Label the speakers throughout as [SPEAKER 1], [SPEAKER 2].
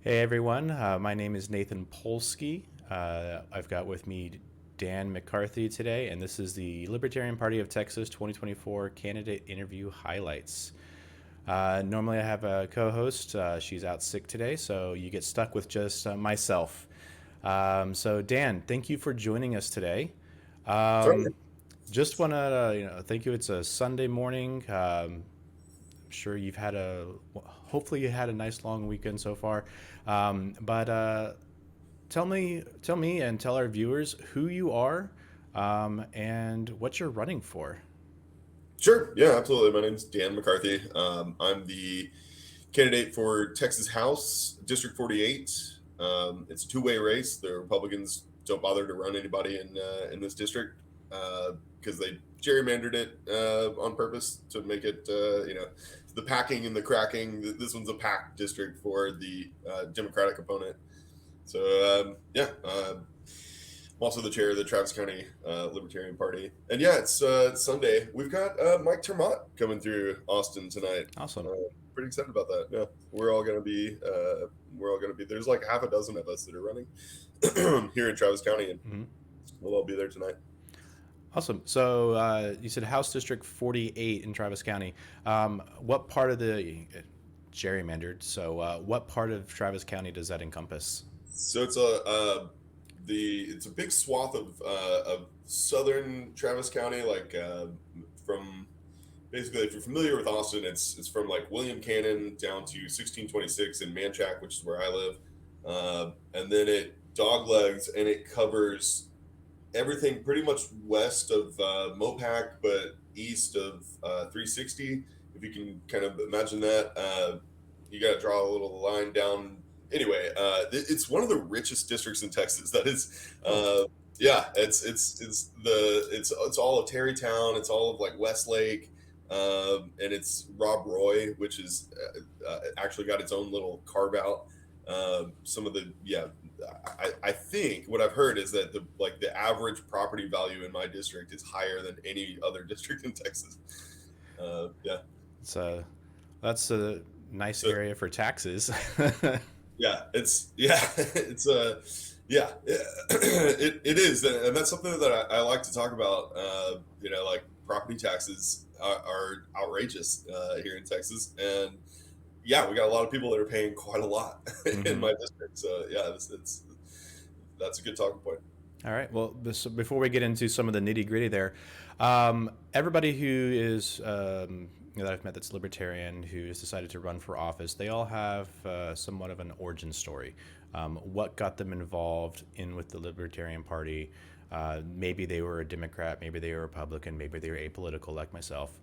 [SPEAKER 1] Hey everyone, my name is Nathan Polsky. I've got with me Dan McCarthy today, and this is the Libertarian Party of Texas 2024 candidate interview highlights. Normally, I have a co host. She's out sick today, so you get stuck with just myself. So, Dan, thank you for joining us today.
[SPEAKER 2] Sorry.
[SPEAKER 1] Just want to thank you. It's a Sunday morning. Sure you've had hopefully you had a nice long weekend so far. But tell me, and tell our viewers who you are, and what you're running for.
[SPEAKER 2] Sure. Yeah, absolutely. My name's Dan McCarthy. I'm the candidate for Texas House District 48. It's a two-way race. The Republicans don't bother to run anybody in this district because they gerrymandered it on purpose to make it, the packing and the cracking. This one's a packed district for the Democratic opponent. So I'm also the chair of the Travis County Libertarian Party, and yeah, it's Sunday. We've got Mike Termott coming through Austin tonight.
[SPEAKER 1] Awesome.
[SPEAKER 2] Uh, Pretty excited about that. Yeah, we're all gonna be. There's like half a dozen of us that are running here in Travis County, and
[SPEAKER 1] Hmm.
[SPEAKER 2] we'll all be there tonight.
[SPEAKER 1] Awesome. So you said House District 48 in Travis County. What part of the gerrymandered? So what part of Travis County does that encompass?
[SPEAKER 2] So it's a big swath of southern Travis County, like from basically, if you're familiar with Austin, it's from like William Cannon down to 1626 in Manchac, which is where I live, and then it doglegs and it covers everything pretty much west of Mopac, but east of 360. If you can kind of imagine that, you got to draw a little line down. Anyway, it's one of the richest districts in Texas. That is,
[SPEAKER 1] Oh,
[SPEAKER 2] yeah, it's all of Terrytown. It's all of like Westlake, and it's Rob Roy, which is actually got its own little carve out. Some of the yeah I think what I've heard is that the average property value in my district is higher than any other district in Texas. Yeah.
[SPEAKER 1] it's that's a nice
[SPEAKER 2] So
[SPEAKER 1] area for taxes.
[SPEAKER 2] yeah, it's it is, and that's something that I like to talk about. Like property taxes are outrageous here in Texas, and yeah, we got a lot of people that are paying quite a lot in
[SPEAKER 1] Hmm.
[SPEAKER 2] my district. So yeah, that's a good talking point.
[SPEAKER 1] All right. Well, before we get into some of the nitty gritty there, everybody who is that I've met that's libertarian who has decided to run for office, they all have somewhat of an origin story. What got them involved in with the Libertarian Party? Maybe they were a Democrat, maybe they were a Republican, maybe they were apolitical like myself.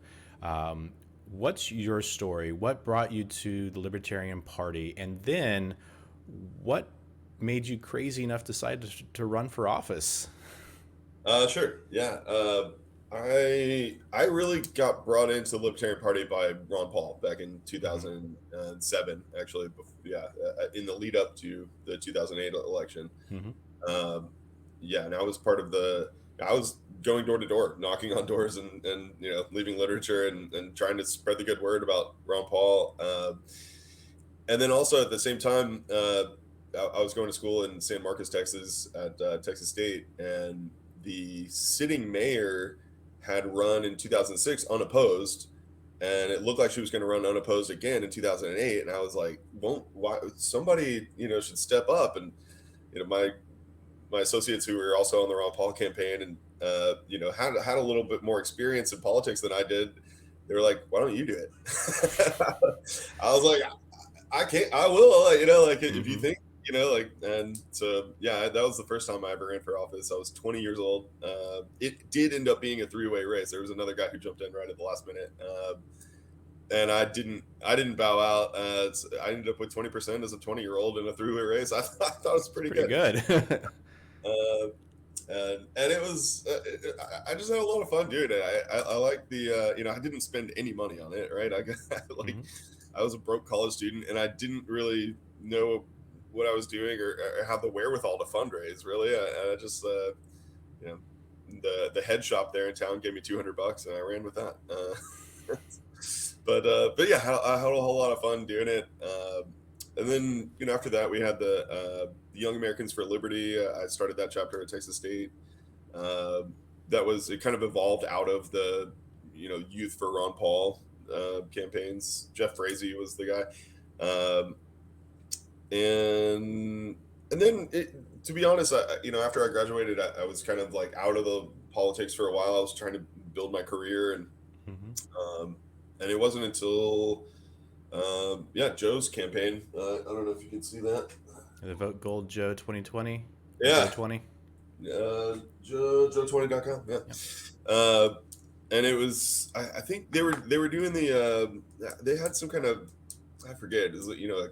[SPEAKER 1] What's your story? What brought you to the Libertarian Party? And then what made you crazy enough to decide to run for office?
[SPEAKER 2] Sure. Yeah. I really got brought into the Libertarian Party by Ron Paul back in
[SPEAKER 1] Hmm.
[SPEAKER 2] 2007, actually. Yeah, in the lead up to the 2008 election.
[SPEAKER 1] Hmm.
[SPEAKER 2] Um, yeah, and I was part of the. I was going door to door, knocking on doors, and leaving literature and trying to spread the good word about Ron Paul. And then also at the same time, I was going to school in San Marcos, Texas, at Texas State, and the sitting mayor had run in 2006 unopposed, and it looked like she was going to run unopposed again in 2008. And I was like, "Won't why somebody should step up?" And my associates who were also on the Ron Paul campaign and had a little bit more experience in politics than I did. They were like, "Why don't you do it?" I was like, I can't. I will. Like if you
[SPEAKER 1] Hmm.
[SPEAKER 2] think, and so yeah, that was the first time I ever ran for office. I was 20 years old. It did end up being a three-way race. There was another guy who jumped in right at the last minute, and I didn't bow out. I ended up with 20% as a 20-year-old in a three-way race. I thought it was
[SPEAKER 1] It's
[SPEAKER 2] pretty
[SPEAKER 1] pretty
[SPEAKER 2] good.
[SPEAKER 1] good.
[SPEAKER 2] Uh, and it was I just had a lot of fun doing it. I like the I didn't spend any money on it, right? I got like
[SPEAKER 1] Hmm.
[SPEAKER 2] I was a broke college student and I didn't really know what I was doing or have the wherewithal to fundraise really. I just you know the head shop there in town gave me $200 and I ran with that. But yeah, I had a whole lot of fun doing it. and then after that we had the Young Americans for Liberty. I started that chapter at Texas State. That was it. Kind of evolved out of the Youth for Ron Paul campaigns. Jeff Frazee was the guy, and then to be honest, after I graduated, I was kind of like out of the politics for a while. I was trying to build my career,
[SPEAKER 1] Hmm.
[SPEAKER 2] um, and it wasn't until Joe's campaign. I don't know if you can see that.
[SPEAKER 1] The Vote Gold Joe 2020 or Joe
[SPEAKER 2] Yeah,
[SPEAKER 1] 20.
[SPEAKER 2] Joe20.com. Yeah.
[SPEAKER 1] Yeah.
[SPEAKER 2] Uh, and it was I think they were doing they had some kind of, I forget, is it a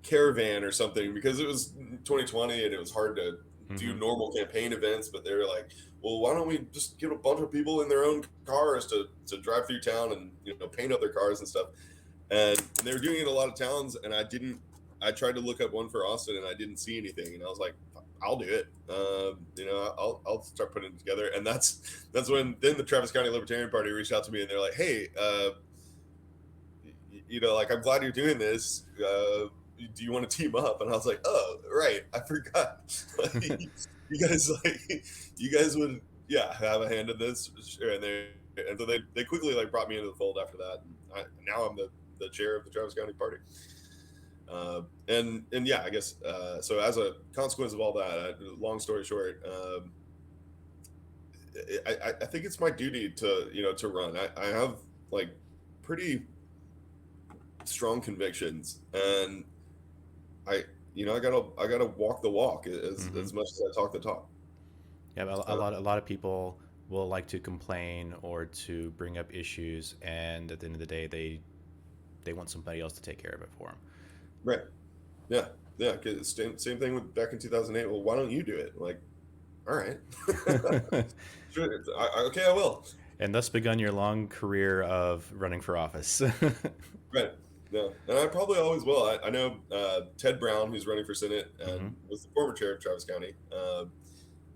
[SPEAKER 2] caravan or something, because it was 2020 and it was hard to do
[SPEAKER 1] Hmm.
[SPEAKER 2] normal campaign events, but they were like, well, why don't we just get a bunch of people in their own cars to drive through town and paint up their cars and stuff. And they were doing it in a lot of towns, and I tried to look up one for Austin and I didn't see anything, and I was like, I'll do it. I'll start putting it together. And that's when then the Travis County Libertarian Party reached out to me and they're like, hey, like, I'm glad you're doing this. Do you want to team up? And I was like, oh, right, I forgot. You guys would, yeah, have a hand in this. Sure. And so they quickly like brought me into the fold after that. And now I'm the chair of the Travis County Party. And yeah, I guess so. As a consequence of all that, long story short, I think it's my duty to run. I have like pretty strong convictions, and I gotta walk the walk
[SPEAKER 1] Hmm.
[SPEAKER 2] as much as I talk the talk.
[SPEAKER 1] Yeah,
[SPEAKER 2] Uh,
[SPEAKER 1] a lot of people will like to complain or to bring up issues, and at the end of the day, they want somebody else to take care of it for them.
[SPEAKER 2] right? Yeah, yeah. 'Cause same thing with back in 2008. Well, why don't you do it? Like, all right, sure. Okay, I will.
[SPEAKER 1] And thus begun your long career of running for office.
[SPEAKER 2] Right. No, and I probably always will. I know Ted Brown, who's running for Senate
[SPEAKER 1] Hmm.
[SPEAKER 2] and was the former chair of Travis County.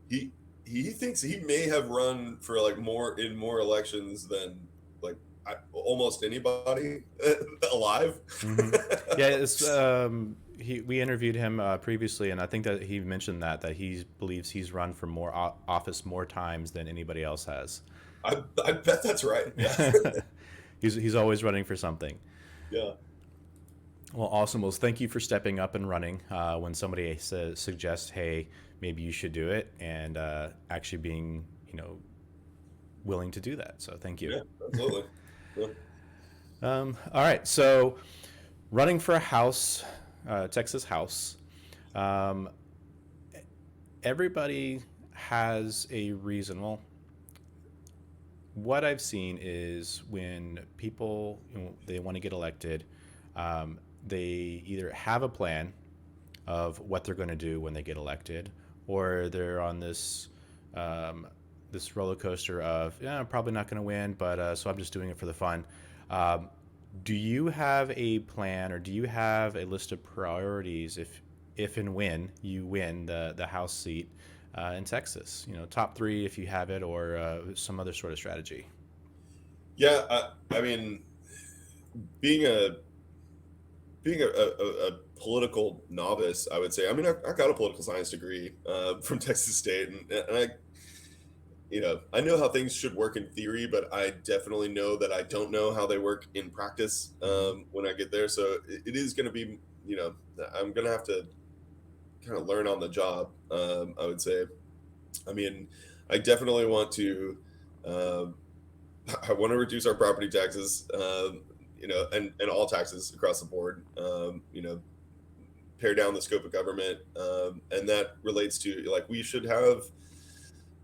[SPEAKER 2] He he thinks he may have run for like more elections than like almost anybody alive.
[SPEAKER 1] Hmm. Yeah, it's we interviewed him previously, and I think that he mentioned that he believes he's run for more office more times than anybody else has.
[SPEAKER 2] I bet that's right. Yeah,
[SPEAKER 1] He's always running for something.
[SPEAKER 2] yeah,
[SPEAKER 1] Well, awesome. Well, thank you for stepping up and running when somebody suggests, "Hey, maybe you should do it," and actually being, willing to do that. So, thank you.
[SPEAKER 2] yeah, absolutely. Yeah.
[SPEAKER 1] All right. So, running for a house, Texas House. Um, Everybody has a reason. Well, what I've seen is when people they want to get elected, um, they either have a plan of what they're going to do when they get elected, or they're on um, this roller coaster of, yeah, I'm probably not going to win, but so I'm just doing it for the fun. Um, do you have a plan, or do you have a list of priorities if and when you win the House seat in Texas? Top three if you have it, or some other sort of strategy.
[SPEAKER 2] Yeah, I mean, being a being a political novice, I would say. I mean, I got a political science degree from Texas State, and I know how things should work in theory, but I definitely know that I don't know how they work in practice
[SPEAKER 1] Hmm.
[SPEAKER 2] when I get there. So it is going to be, I'm going to have to kind of learn on the job. I would say. I mean, I definitely want to. Um, I want to reduce our property taxes, and all taxes across the board. Pare down the scope of government, and that relates to, like, we should have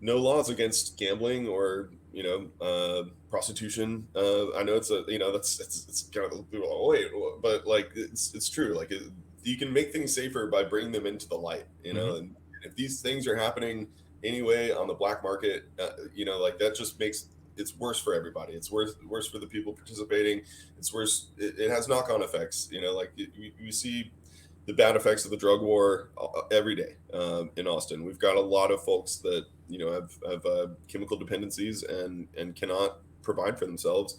[SPEAKER 2] no laws against gambling or prostitution. I know it's a that's it's kind of, oh, wait, but like it's true. Like you can make things safer by bringing them into the light.
[SPEAKER 1] Hmm.
[SPEAKER 2] And if these things are happening anyway on the black market, like that just makes it's worse for everybody. It's worse for the people participating. It's worse. It has knock on effects. Like you see the bad effects of the drug war every day in Austin. We've got a lot of folks that have chemical dependencies and cannot provide for themselves.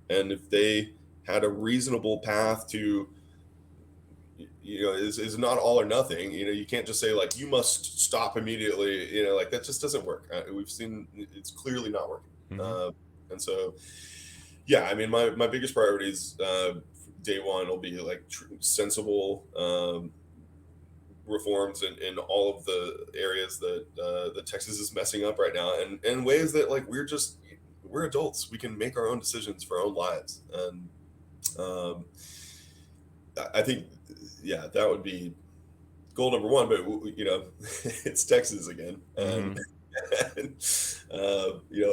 [SPEAKER 2] And if they had a reasonable path to is not all or nothing. You can't just say like you must stop immediately. Like that just doesn't work. We've seen it's clearly not working.
[SPEAKER 1] Hmm.
[SPEAKER 2] And so, yeah, I mean, my biggest priorities day one will be like sensible reforms in all of the areas that Texas is messing up right now, and ways that like we're adults. We can make our own decisions for our own lives, and um, I think, yeah, that would be goal number one. But it's Texas again,
[SPEAKER 1] Hmm.
[SPEAKER 2] and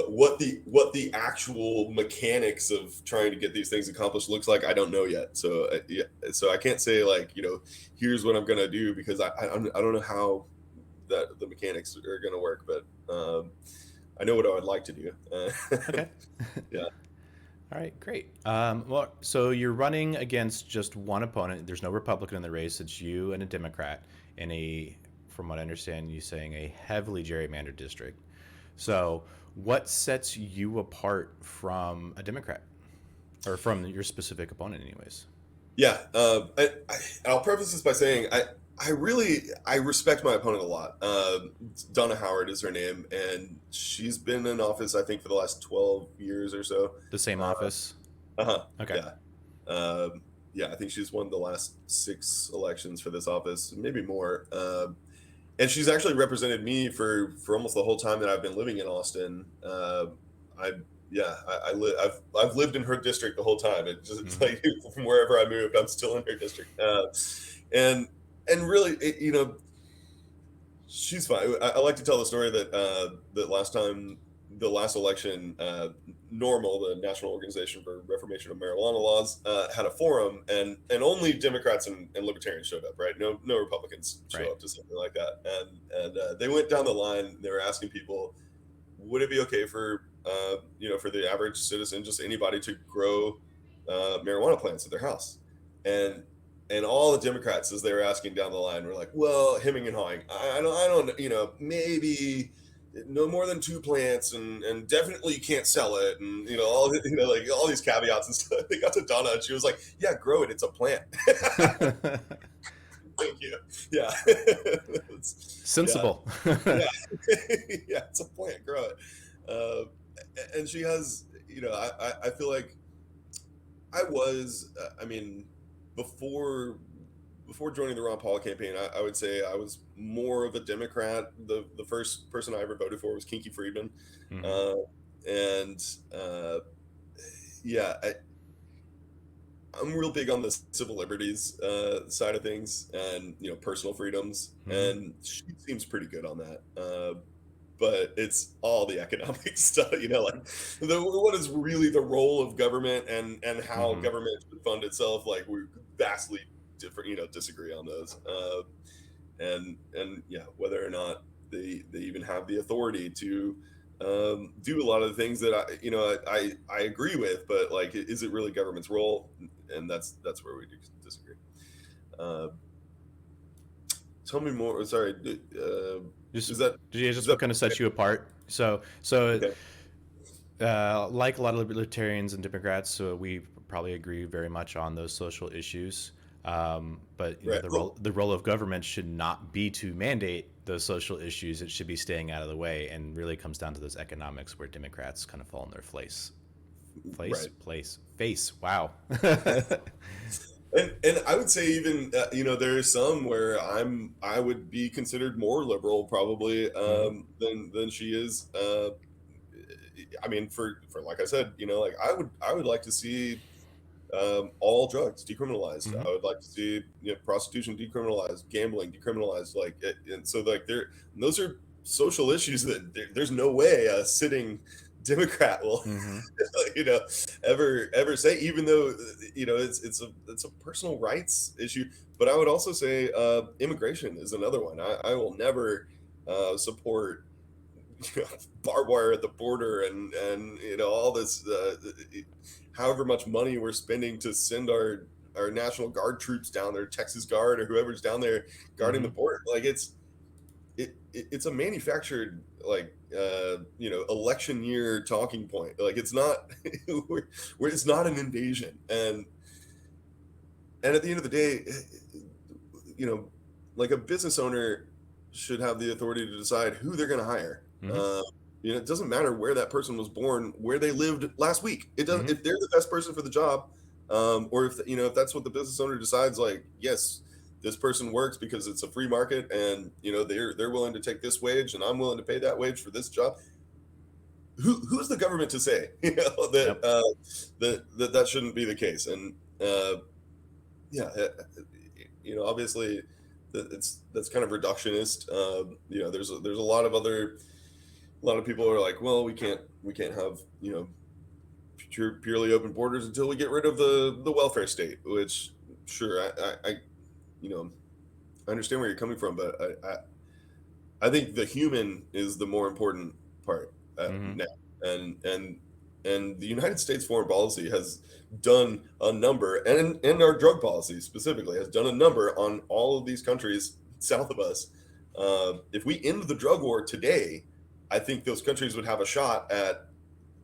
[SPEAKER 2] what the actual mechanics of trying to get these things accomplished looks like, I don't know yet. So yeah, so I can't say like here's what I'm gonna do, because I don't know how that the mechanics are gonna work, but I know what I would like to do.
[SPEAKER 1] Okay.
[SPEAKER 2] Yeah.
[SPEAKER 1] All right, great. Well, so you're running against just one opponent. There's no Republican in the race. It's you and a Democrat in a, from what I understand, you saying a heavily gerrymandered district. So, what sets you apart from a Democrat, or from your specific opponent, anyways?
[SPEAKER 2] Yeah, I'll preface this by saying I respect my opponent a lot. Donna Howard is her name, and she's been in office, I think, for the last 12 years or so.
[SPEAKER 1] The same
[SPEAKER 2] Uh,
[SPEAKER 1] office.
[SPEAKER 2] uh-huh,
[SPEAKER 1] Okay.
[SPEAKER 2] yeah, yeah. I think she's won the last 6 elections for this office, maybe more. And she's actually represented me for almost the whole time that I've been living in Austin. I Yeah, I've lived in her district the whole time. It's
[SPEAKER 1] Hmm.
[SPEAKER 2] like from wherever I moved, I'm still in her district. And and really, she's fine. I like to tell the story that last time, the last election, Normal, the National Organization for Reformation of Marijuana Laws, had a forum, and only Democrats and Libertarians showed up. Right? No Republicans show
[SPEAKER 1] Right.
[SPEAKER 2] up to something like that. And they went down the line. They were asking people, would it be okay for the average citizen, just anybody, to grow marijuana plants at their house? And and all the Democrats, as they were asking down the line, were like, well, hemming and hawing. I don't, maybe no more than 2 plants, and definitely you can't sell it, and all like all these caveats and stuff. They got to Donna, and she was like, yeah, grow it, it's a plant. Thank you. Yeah. Yeah.
[SPEAKER 1] Sensible.
[SPEAKER 2] Yeah. Yeah, it's a plant, grow it. And she has, I feel like I mean, before before joining the Ron Paul campaign, I would say I was more of a Democrat. The first person I ever voted for was Kinky Friedman.
[SPEAKER 1] Hmm.
[SPEAKER 2] Uh, and yeah, I'm real big on the civil liberties side of things, and personal freedoms,
[SPEAKER 1] Hmm.
[SPEAKER 2] and she seems pretty good on that. But it's all the economic stuff, like what is really the role of government, and how
[SPEAKER 1] Hmm.
[SPEAKER 2] government should fund itself. Like, we vastly different, disagree on those, and yeah, whether or not they even have the authority to do a lot of the things that I agree with, but like, is it really government's role? And that's where we do disagree. Uh, Tell me more. Sorry,
[SPEAKER 1] Just,
[SPEAKER 2] is that
[SPEAKER 1] yeah,
[SPEAKER 2] is
[SPEAKER 1] just
[SPEAKER 2] that
[SPEAKER 1] what kind of sets you apart. So
[SPEAKER 2] okay?
[SPEAKER 1] like a lot of libertarians and Democrats, so we probably agree very much on those social issues. But
[SPEAKER 2] Right. Well,
[SPEAKER 1] the role of government should not be to mandate those social issues. It should be staying out of the way, and really comes down to those economics where Democrats kind of fall in their
[SPEAKER 2] right.
[SPEAKER 1] face. Wow.
[SPEAKER 2] And I would say, even there are some where I would be considered more liberal, probably,
[SPEAKER 1] Hmm.
[SPEAKER 2] than she is. I mean, for like I said, like, I would like to see all drugs decriminalized.
[SPEAKER 1] Hmm.
[SPEAKER 2] I would like to see, prostitution decriminalized, gambling decriminalized. Like, and so, like, those are social issues that there's no way a sitting Democrat will
[SPEAKER 1] Hmm.
[SPEAKER 2] you know ever say, even though it's a personal rights issue. But I would also say immigration is another one. I will never support barbed wire at the border, and all this, however much money we're spending to send our National Guard troops down there, Texas Guard or whoever's down there guarding the
[SPEAKER 1] Hmm.
[SPEAKER 2] border. Like, it's a manufactured, like, election year talking point. Like, it's not it's not an invasion. And at the end of the day, you know, like a business owner should have the authority to decide who they're going to hire.
[SPEAKER 1] Mm-hmm.
[SPEAKER 2] It doesn't matter where that person was born, where they lived last week. It doesn't.
[SPEAKER 1] Mm-hmm.
[SPEAKER 2] If they're the best person for the job, or if that's what the business owner decides, like, yes, this person works because it's a free market, and they're willing to take this wage, and I'm willing to pay that wage for this job. Who's the government to say
[SPEAKER 1] Yep.
[SPEAKER 2] that shouldn't be the case? And yeah, obviously that's kind of reductionist. There's a lot of people are like, well, we can't have purely open borders until we get rid of the welfare state. Which, sure, you know I understand where you're coming from, but I think the human is the more important part
[SPEAKER 1] Mm-hmm.
[SPEAKER 2] now, and the United States foreign policy has done a number, and our drug policy specifically has done a number on all of these countries south of us. If we end the drug war today, I think those countries would have a shot at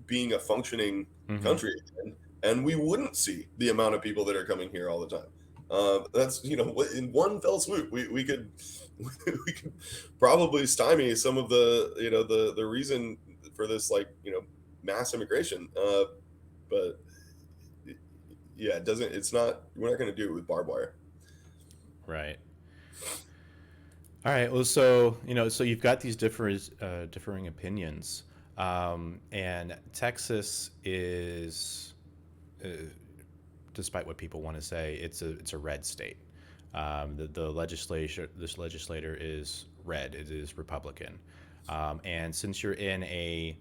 [SPEAKER 2] being a functioning
[SPEAKER 1] Mm-hmm.
[SPEAKER 2] country again, and we wouldn't see the amount of people that are coming here all the time. That's in one fell swoop, we could we could probably stymie some of the reason for this, mass immigration. But yeah, it doesn't. It's not. We're not going to do it with barbed wire.
[SPEAKER 1] Right. All right. Well, so you've got these differing opinions, and Texas is, uh, despite what people want to say, it's a red state. This legislator is red. It is Republican, and since you're in a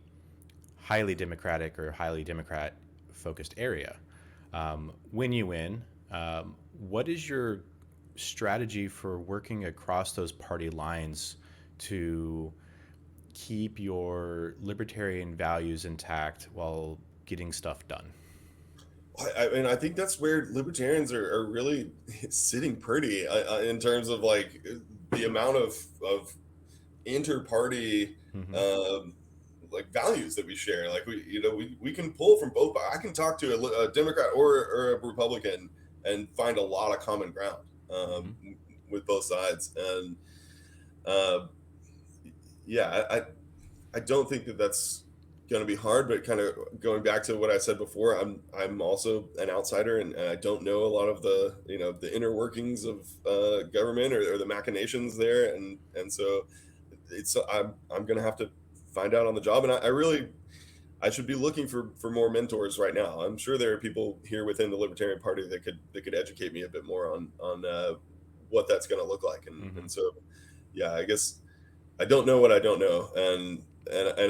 [SPEAKER 1] highly Democratic or highly Democrat focused area, when you win, what is your strategy for working across those party lines to keep your libertarian values intact while getting stuff done?
[SPEAKER 2] I mean, I think that's where libertarians are really sitting pretty, in terms of like the amount of inter-party,
[SPEAKER 1] Mm-hmm.
[SPEAKER 2] um, like values that we share. Like we can pull from both. I can talk to a Democrat or a Republican and find a lot of common ground,
[SPEAKER 1] Mm-hmm.
[SPEAKER 2] with both sides. And uh, yeah, I don't think that that's going to be hard. But kind of going back to what I said before, I'm also an outsider, and I don't know a lot of the inner workings of government, or the machinations there, and so I'm going to have to find out on the job. And I should be looking for more mentors right now. I'm sure there are people here within the Libertarian Party that could educate me a bit more on what that's going to look like. and
[SPEAKER 1] Mm-hmm.
[SPEAKER 2] and so yeah, I guess I don't know what I don't know, and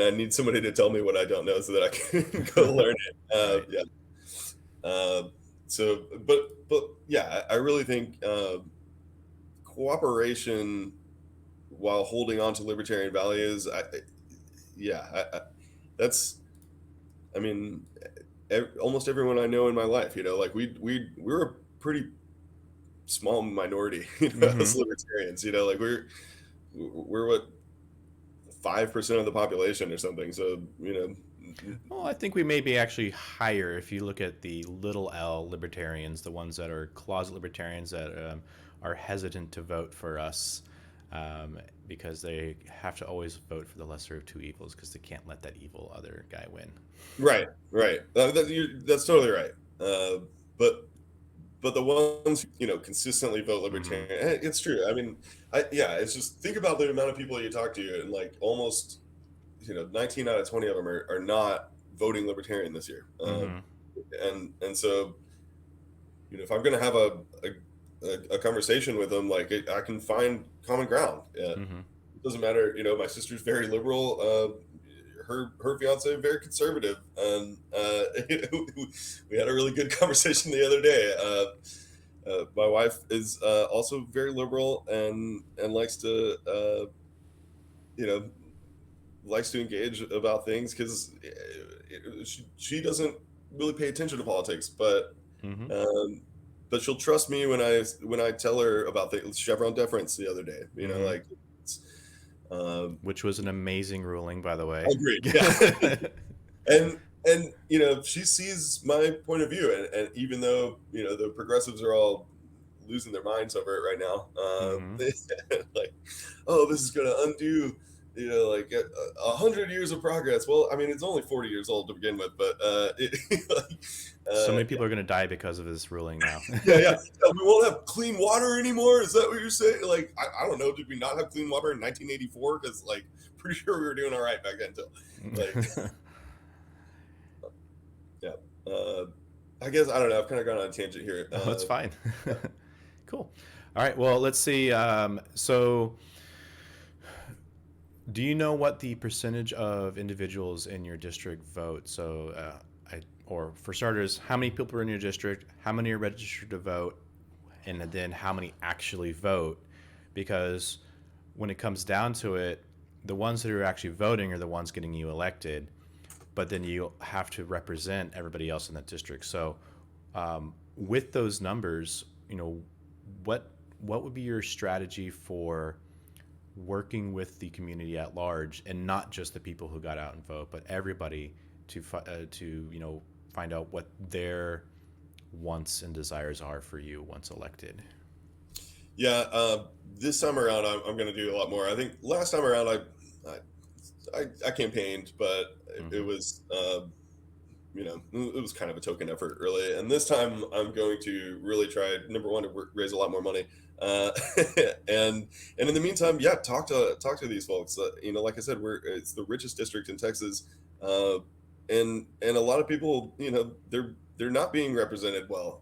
[SPEAKER 2] I need somebody to tell me what I don't know so that I can go learn it.
[SPEAKER 1] Right.
[SPEAKER 2] Yeah. Uh, so, but yeah, I really think cooperation while holding on to libertarian values. Yeah, that's. I mean, almost everyone I know in my life, like we're a pretty small minority,
[SPEAKER 1] Mm-hmm.
[SPEAKER 2] as libertarians. Like we're what, 5% of the population or something. So
[SPEAKER 1] Well, I think we may be actually higher if you look at the little L libertarians, the ones that are closet libertarians that are hesitant to vote for us, because they have to always vote for the lesser of two evils because they can't let that evil other guy win.
[SPEAKER 2] right, right. That's totally right. But the ones who, consistently vote
[SPEAKER 1] Mm-hmm.
[SPEAKER 2] libertarian, it's true. I mean, yeah, it's just, think about the amount of people you talk to, and like almost 19 out of 20 of them are not voting libertarian this year.
[SPEAKER 1] Mm-hmm.
[SPEAKER 2] And so if I'm going to have a conversation with them, like I can find common ground.
[SPEAKER 1] Mm-hmm.
[SPEAKER 2] It doesn't matter. My sister's very liberal. Her fiance very conservative, and we had a really good conversation the other day. My wife is also very liberal, and likes to you know likes to engage about things, because she doesn't really pay attention to politics,
[SPEAKER 1] Mm-hmm.
[SPEAKER 2] um, but she'll trust me when I tell her about the Chevron deference the other day.
[SPEAKER 1] Mm-hmm.
[SPEAKER 2] Like, it's, um,
[SPEAKER 1] Which was an amazing ruling, by the way.
[SPEAKER 2] agreed. Yeah. and she sees my point of view, and even though the progressives are all losing their minds over it right now.
[SPEAKER 1] Mm-hmm.
[SPEAKER 2] Like, oh, this is going to undo, like 100 years of progress. Well, I mean, it's only 40 years old to begin with, but like,
[SPEAKER 1] So many
[SPEAKER 2] yeah,
[SPEAKER 1] people are going to die because of this ruling now.
[SPEAKER 2] yeah, yeah. We won't have clean water anymore. Is that what you're saying? Like, I don't know. Did we not have clean water in 1984? Because, like, pretty sure we were doing all right back then, too. Like, yeah. Uh, I guess, I don't know. I've kind of gone on a tangent here.
[SPEAKER 1] Oh, that's fine. Cool. All right. Well, let's see. So, do you know what the percentage of individuals in your district vote? So, or for starters, how many people are in your district? How many are registered to vote? And then how many actually vote? Because when it comes down to it, the ones that are actually voting are the ones getting you elected, but then you have to represent everybody else in that district. So, with those numbers, what would be your strategy for working with the community at large, and not just the people who got out and vote, but everybody to find out what their wants and desires are for you once elected?
[SPEAKER 2] Yeah. This time around, I'm going to do a lot more. I think last time around, I campaigned, but it
[SPEAKER 1] Mm-hmm.
[SPEAKER 2] was, it was kind of a token effort, really. And this time, I'm going to really try, number one, to raise a lot more money, uh, and in the meantime, yeah, talk to these folks. Like I said, it's the richest district in Texas, uh, and a lot of people, they're not being represented well.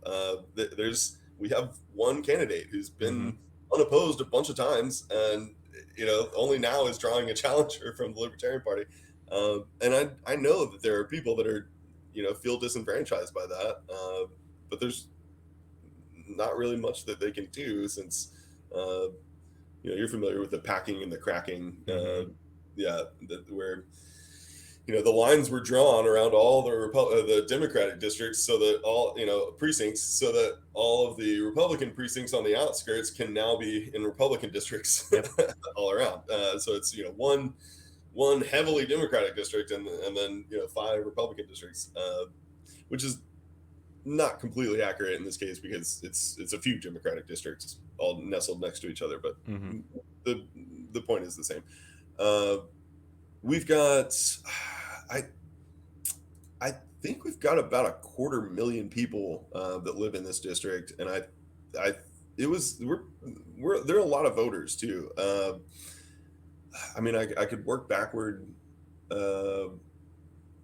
[SPEAKER 2] We have one candidate who's
[SPEAKER 1] Mm-hmm.
[SPEAKER 2] been unopposed a bunch of times, and only now is drawing a challenger from the Libertarian Party. And I know that there are people that are feel disenfranchised by that. But there's not really much that they can do since uh, you're familiar with the packing and the cracking.
[SPEAKER 1] Mm-hmm.
[SPEAKER 2] Yeah, where the lines were drawn around all the Democratic districts, so that all precincts, so that all of the Republican precincts on the outskirts can now be in Republican districts
[SPEAKER 1] Yep.
[SPEAKER 2] all around. So it's one heavily Democratic district, and then five Republican districts, which is not completely accurate in this case because it's a few Democratic districts all nestled next to each other, but
[SPEAKER 1] Mm-hmm.
[SPEAKER 2] the the point is the same. Uh, we've got I I think we've got about 250,000 people that live in this district, and I it was we're there are a lot of voters too. I mean, I could work backward. Uh,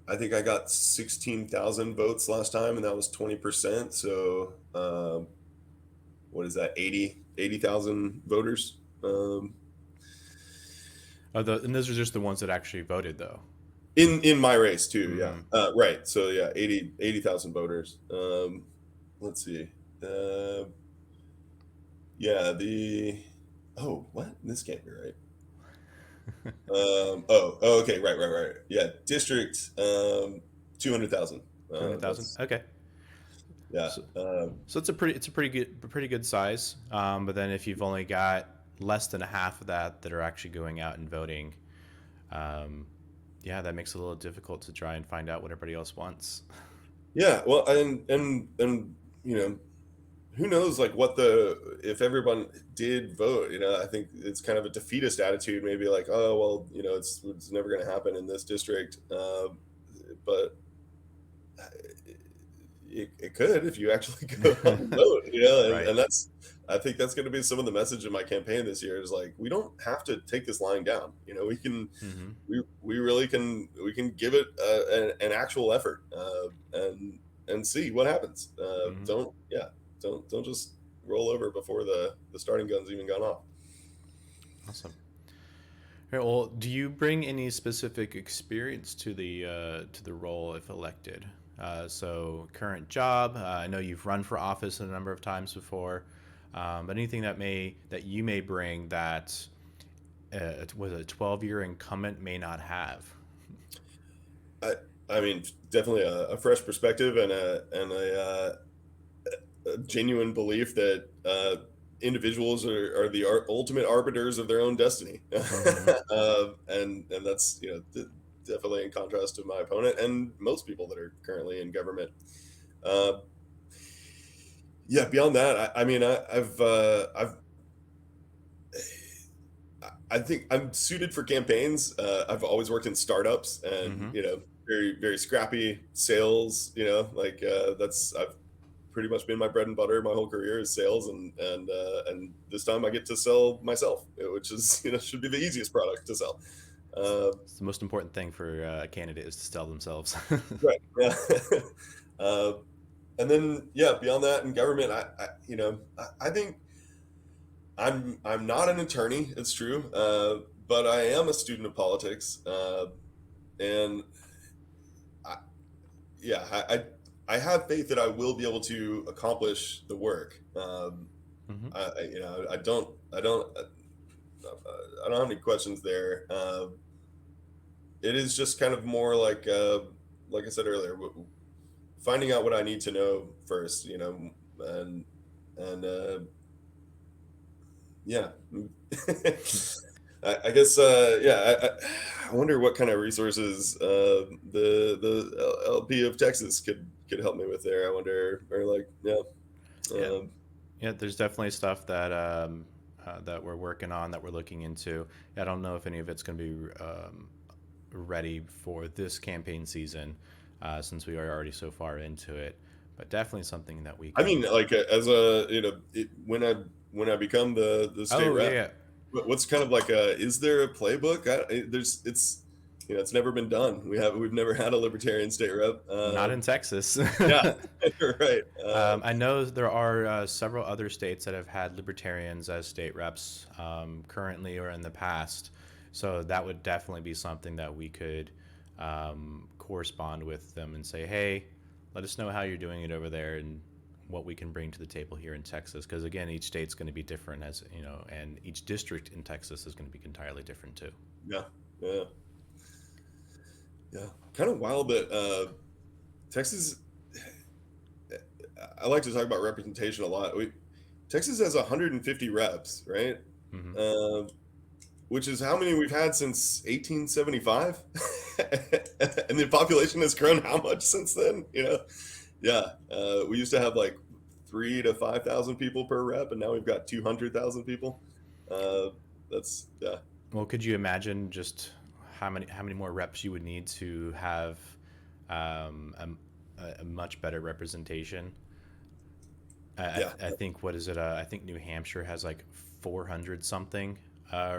[SPEAKER 2] I think I got 16,000 votes last time, and that was 20%. So, what is that? 80,000 voters.
[SPEAKER 1] And those are just the ones that actually voted, though.
[SPEAKER 2] In my race too. Yeah.
[SPEAKER 1] Mm-hmm.
[SPEAKER 2] Right. So yeah, 80,000 voters. Let's see. Uh, yeah. Oh, what? This can't be right. Okay. Right. Yeah. District, 200,000.
[SPEAKER 1] 200,000.
[SPEAKER 2] That's,
[SPEAKER 1] Okay.
[SPEAKER 2] yeah.
[SPEAKER 1] So, so it's a pretty good size. But then if you've only got less than a half of that are actually going out and voting, um, yeah, that makes it a little difficult to try and find out what everybody else wants.
[SPEAKER 2] Yeah, well, and who knows, like, if everyone did vote, I think it's kind of a defeatist attitude, maybe like, oh well, it's never going to happen in this district, but it could if you actually go out and vote,
[SPEAKER 1] Right.
[SPEAKER 2] and I think that's going to be some of the message of my campaign this year is like, we don't have to take this lying down. We can,
[SPEAKER 1] Mm-hmm.
[SPEAKER 2] we really we can give it an actual effort, and see what happens.
[SPEAKER 1] Mm-hmm.
[SPEAKER 2] Don't just roll over before the starting gun's even gone off.
[SPEAKER 1] Awesome. All right, well, do you bring any specific experience to the role if elected? So current job. I know you've run for office a number of times before, but anything that you may bring that was a 12-year incumbent may not have.
[SPEAKER 2] I I mean, definitely a fresh perspective and a genuine belief that individuals are the ultimate arbiters of their own destiny,
[SPEAKER 1] Mm-hmm.
[SPEAKER 2] and that's definitely in contrast to my opponent and most people that are currently in government. Uh, Yeah, beyond that, I mean, I think I'm suited for campaigns. I've always worked in startups, and
[SPEAKER 1] Hmm.
[SPEAKER 2] very very scrappy sales. Like that's I've pretty much been my bread and butter my whole career is sales, and this time I get to sell myself, which is should be the easiest product to sell. Uh,
[SPEAKER 1] It's the most important thing for a candidate is to sell themselves.
[SPEAKER 2] right. Yeah. uh, and then yeah, beyond that in government, I think I'm not an attorney. It's true, but I am a student of politics, and I, yeah, I have faith that I will be able to accomplish the work.
[SPEAKER 1] Hmm.
[SPEAKER 2] I don't have any questions there. It is just kind of more like I said earlier, finding out what I need to know first, and yeah. I guess yeah. I wonder what kind of resources the LP of Texas could help me with there. I wonder, or like yeah.
[SPEAKER 1] Yeah.
[SPEAKER 2] Um,
[SPEAKER 1] Yeah, there's definitely stuff that we're working on, that we're looking into. I don't know if any of it's going to be ready for this campaign season, since we are already so far into it. But definitely something that we
[SPEAKER 2] I mean,
[SPEAKER 1] can.
[SPEAKER 2] like as a when I become the state
[SPEAKER 1] Oh yeah,
[SPEAKER 2] rep,
[SPEAKER 1] yeah.
[SPEAKER 2] what's kind of like a is there a playbook? There's it's it's never been done. We've never had a libertarian state rep.
[SPEAKER 1] Not in Texas.
[SPEAKER 2] Yeah, right.
[SPEAKER 1] I know there are several other states that have had libertarians as state reps, currently or in the past. So that would definitely be something that we could correspond with them and say, hey, let us know how you're doing it over there and what we can bring to the table here in Texas. Because again, each state's going to be different, as you know, and each district in Texas is going to be entirely different too.
[SPEAKER 2] Yeah, yeah, yeah. Kind of wild that Texas. I like to talk about representation a lot. Texas has 150 reps, right?
[SPEAKER 1] Hmm.
[SPEAKER 2] Uh, which is how many we've had since 1875, and the population has grown how much since then? Yeah. We used to have like 3 to 5,000 people per rep, and now we've got 200,000 people. Uh, that's yeah.
[SPEAKER 1] Well, could you imagine just how many more reps you would need to have a much better representation?
[SPEAKER 2] Yeah,
[SPEAKER 1] I think what is it? I think New Hampshire has like 400 something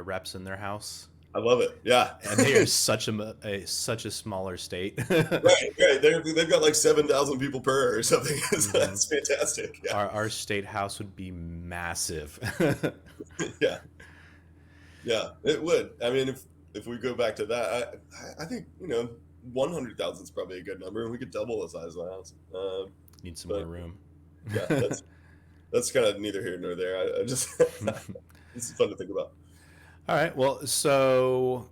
[SPEAKER 1] reps in their house,
[SPEAKER 2] I love it. Yeah.
[SPEAKER 1] and they are such a smaller state.
[SPEAKER 2] Right, right. They've got like 7,000 people per or something.
[SPEAKER 1] Hmm.
[SPEAKER 2] That's fantastic. Yeah,
[SPEAKER 1] Our state house would be massive.
[SPEAKER 2] yeah, yeah. It would. I mean, if we go back to that, I think 100,000 is probably a good number, and we could double the size of the house.
[SPEAKER 1] Need some more
[SPEAKER 2] But
[SPEAKER 1] room.
[SPEAKER 2] yeah, that's kind of neither here nor there. I just this is fun to think about.
[SPEAKER 1] All right. Well, so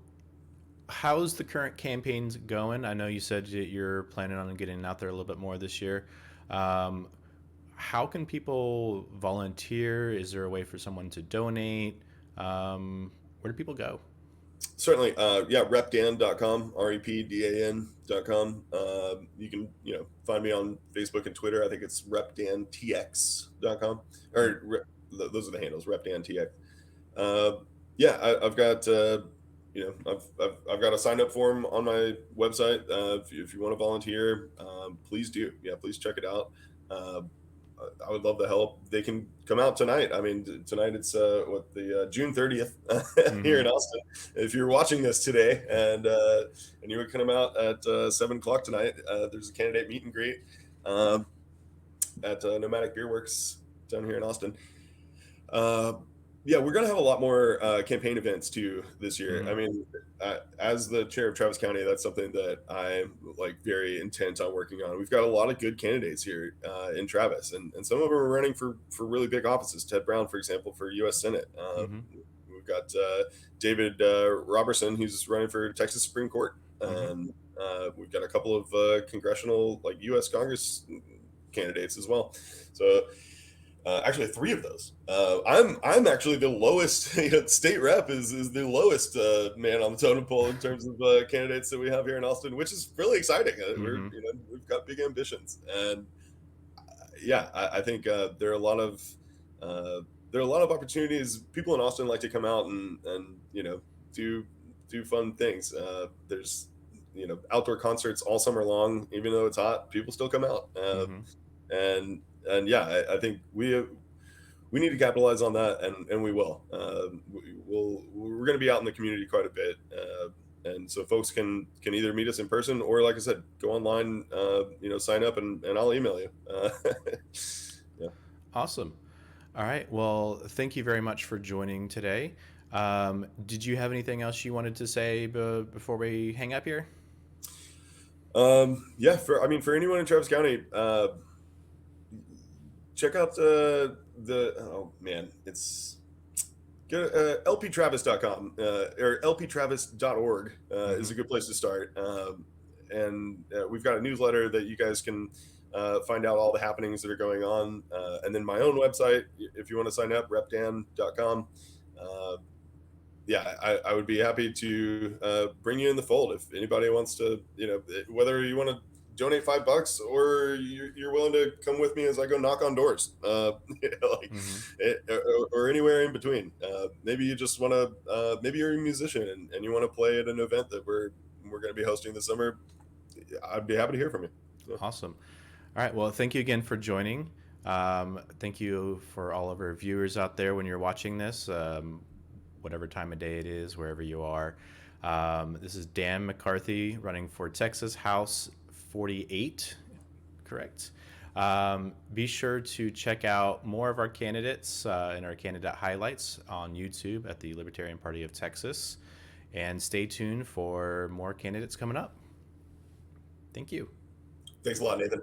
[SPEAKER 1] how's the current campaigns going? I know you said that you're planning on getting out there a little bit more this year. Um, how can people volunteer? Is there a way for someone to donate? Where do people go?
[SPEAKER 2] Certainly, yeah, repdan.com, repdan.com. You can, find me on Facebook and Twitter. I think it's repdantx.com, or those are the handles, repdantx. Uh, yeah, I've got, I've got a sign up form on my website. If you want to volunteer, please do. Yeah, please check it out. Uh, I would love the help. They can come out tonight. I mean, tonight it's the June 30th here
[SPEAKER 1] Mm-hmm.
[SPEAKER 2] in Austin. If you're watching this today and you would come out at 7 o'clock tonight, there's a candidate meet and greet um, at Nomadic Beer Works down here in Austin. Uh, yeah, we're gonna have a lot more campaign events too this year.
[SPEAKER 1] Mm-hmm.
[SPEAKER 2] I mean, as the chair of Travis County, that's something that I'm like very intent on working on. We've got a lot of good candidates here in Travis, and some of them are running for really big offices. Ted Brown, for example, for U.S. Senate.
[SPEAKER 1] Mm-hmm.
[SPEAKER 2] We've got David Robertson, who's running for Texas Supreme Court,
[SPEAKER 1] Mm-hmm.
[SPEAKER 2] and we've got a couple of congressional, like U.S. Congress candidates as well. So actually, three of those. I'm actually the lowest. State rep is the lowest man on the totem pole in terms of candidates that we have here in Austin, which is really exciting.
[SPEAKER 1] Mm-hmm.
[SPEAKER 2] We've got big ambitions, and yeah, I think there are a lot of uh, there are a lot of opportunities. People in Austin like to come out and do do fun things. There's outdoor concerts all summer long, even though it's hot. People still come out,
[SPEAKER 1] Hmm.
[SPEAKER 2] and yeah, I think we need to capitalize on that, and we will. We're going to be out in the community quite a bit, and so folks can either meet us in person or, like I said, go online. Sign up and I'll email you. Yeah.
[SPEAKER 1] Awesome. All right. Well, thank you very much for joining today. Did you have anything else you wanted to say before we hang up here?
[SPEAKER 2] Yeah. For anyone in Travis County, check out the oh man, it's go to lptravis.com or lptravis.org is
[SPEAKER 1] Hmm.
[SPEAKER 2] a good place to start. And we've got a newsletter that you guys can find out all the happenings that are going on. And then my own website, if you want to sign up, repdan.com. Uh, yeah, I would be happy to bring you in the fold if anybody wants to, whether you want to donate $5 or you're willing to come with me as I go knock on doors, like
[SPEAKER 1] Hmm.
[SPEAKER 2] or anywhere in between. Maybe you just want to, maybe you're a musician and you want to play at an event that we're going to be hosting this summer. I'd be happy to hear from you. Yeah.
[SPEAKER 1] Awesome. All right. Well, thank you again for joining. Thank you for all of our viewers out there when you're watching this, whatever time of day it is, wherever you are. This is Dan McCarthy running for Texas House 48, correct? Be sure to check out more of our candidates and our candidate highlights on YouTube at the Libertarian Party of Texas. And stay tuned for more candidates coming up. Thank you.
[SPEAKER 2] Thanks a lot, Nathan.